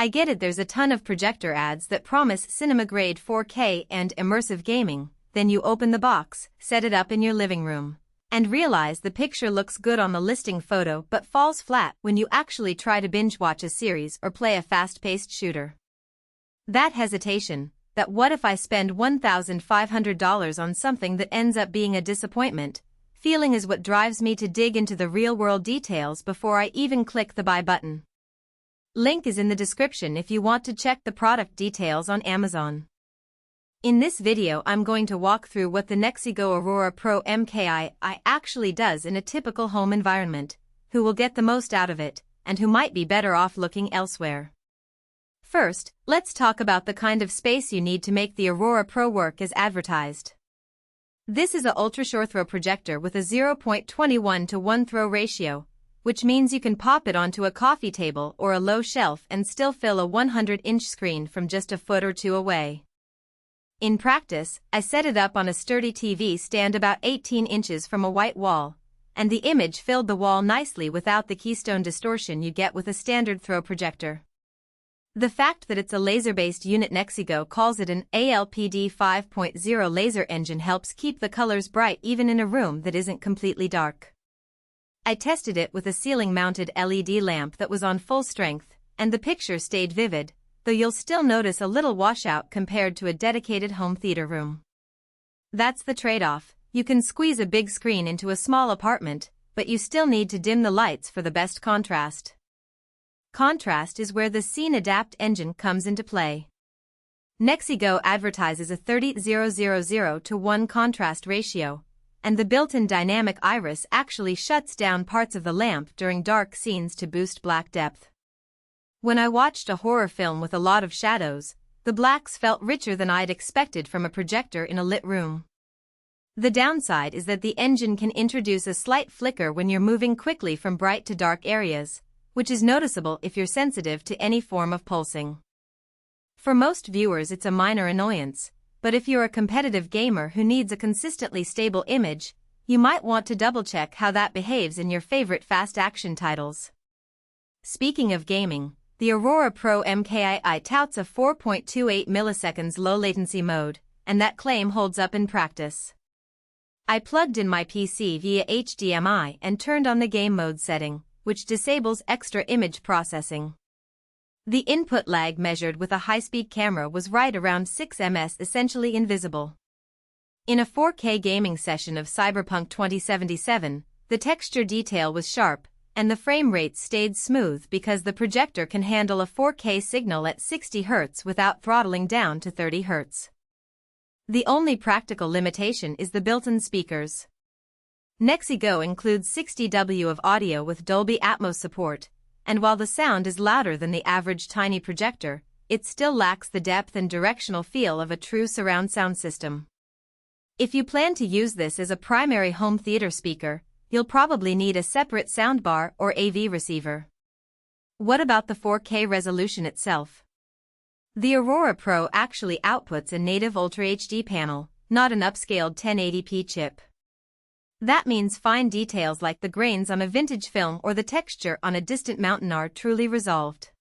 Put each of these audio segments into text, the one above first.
I get it, there's a ton of projector ads that promise cinema-grade 4K and immersive gaming. Then you open the box, set it up in your living room, and realize the picture looks good on the listing photo but falls flat when you actually try to binge-watch a series or play a fast-paced shooter. That hesitation, that what if I spend $1,500 on something that ends up being a disappointment, feeling is what drives me to dig into the real-world details before I even click the buy button. Link is in the description if you want to check the product details on Amazon. In this video I'm going to walk through what the NexiGo Aurora Pro MKII actually does in a typical home environment, who will get the most out of it, and who might be better off looking elsewhere. First, let's talk about the kind of space you need to make the Aurora Pro work as advertised. This is an ultra-short throw projector with a 0.21 to 1 throw ratio, which means you can pop it onto a coffee table or a low shelf and still fill a 100-inch screen from just a foot or two away. In practice, I set it up on a sturdy TV stand about 18 inches from a white wall, and the image filled the wall nicely without the keystone distortion you get with a standard throw projector. The fact that it's a laser-based unit, NexiGo calls it an ALPD 5.0 laser engine, helps keep the colors bright even in a room that isn't completely dark. I tested it with a ceiling-mounted LED lamp that was on full strength, and the picture stayed vivid, though you'll still notice a little washout compared to a dedicated home theater room. That's the trade-off. You can squeeze a big screen into a small apartment, but you still need to dim the lights for the best contrast. Contrast is where the Scene Adapt engine comes into play. NexiGo advertises a 30:0:0 to 1 contrast ratio, and the built-in dynamic iris actually shuts down parts of the lamp during dark scenes to boost black depth. When I watched a horror film with a lot of shadows, the blacks felt richer than I'd expected from a projector in a lit room. The downside is that the engine can introduce a slight flicker when you're moving quickly from bright to dark areas, which is noticeable if you're sensitive to any form of pulsing. For most viewers it's a minor annoyance, but if you're a competitive gamer who needs a consistently stable image, you might want to double-check how that behaves in your favorite fast-action titles. Speaking of gaming, the Aurora Pro MKII touts a 4.28 milliseconds low-latency mode, and that claim holds up in practice. I plugged in my PC via HDMI and turned on the game mode setting, which disables extra image processing. The input lag measured with a high-speed camera was right around 6 ms, essentially invisible. In a 4K gaming session of Cyberpunk 2077, the texture detail was sharp, and the frame rate stayed smooth because the projector can handle a 4K signal at 60 Hz without throttling down to 30 Hz. The only practical limitation is the built-in speakers. NexiGo includes 60 W of audio with Dolby Atmos support, and while the sound is louder than the average tiny projector, it still lacks the depth and directional feel of a true surround sound system. If you plan to use this as a primary home theater speaker, you'll probably need a separate soundbar or AV receiver. What about the 4K resolution itself? The Aurora Pro actually outputs a native Ultra HD panel, not an upscaled 1080p chip. That means fine details like the grains on a vintage film or the texture on a distant mountain are truly resolved.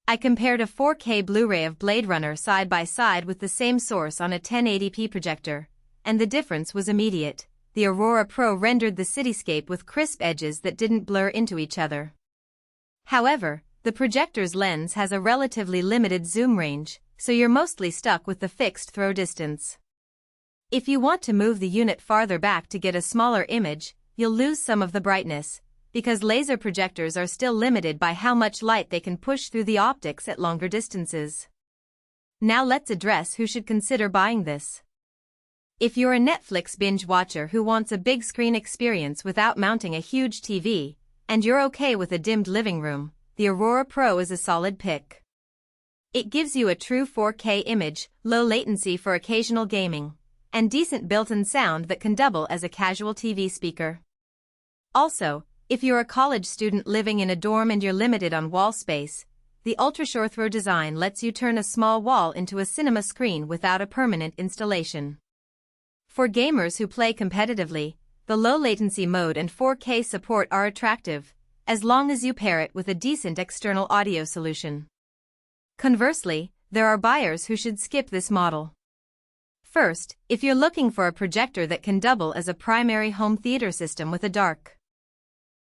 I compared a 4K Blu-ray of Blade Runner side by side with the same source on a 1080p projector, and the difference was immediate. The Aurora Pro rendered the cityscape with crisp edges that didn't blur into each other. However, the projector's lens has a relatively limited zoom range, so you're mostly stuck with the fixed throw distance. If you want to move the unit farther back to get a smaller image, you'll lose some of the brightness, because laser projectors are still limited by how much light they can push through the optics at longer distances. Now let's address who should consider buying this. If you're a Netflix binge watcher who wants a big screen experience without mounting a huge TV, and you're okay with a dimmed living room, the Aurora Pro is a solid pick. It gives you a true 4K image, low latency for occasional gaming, and decent built-in sound that can double as a casual TV speaker. Also, if you're a college student living in a dorm and you're limited on wall space, the ultra-short throw design lets you turn a small wall into a cinema screen without a permanent installation. For gamers who play competitively, the low-latency mode and 4K support are attractive, as long as you pair it with a decent external audio solution. Conversely, there are buyers who should skip this model. First, if you're looking for a projector that can double as a primary home theater system with a dark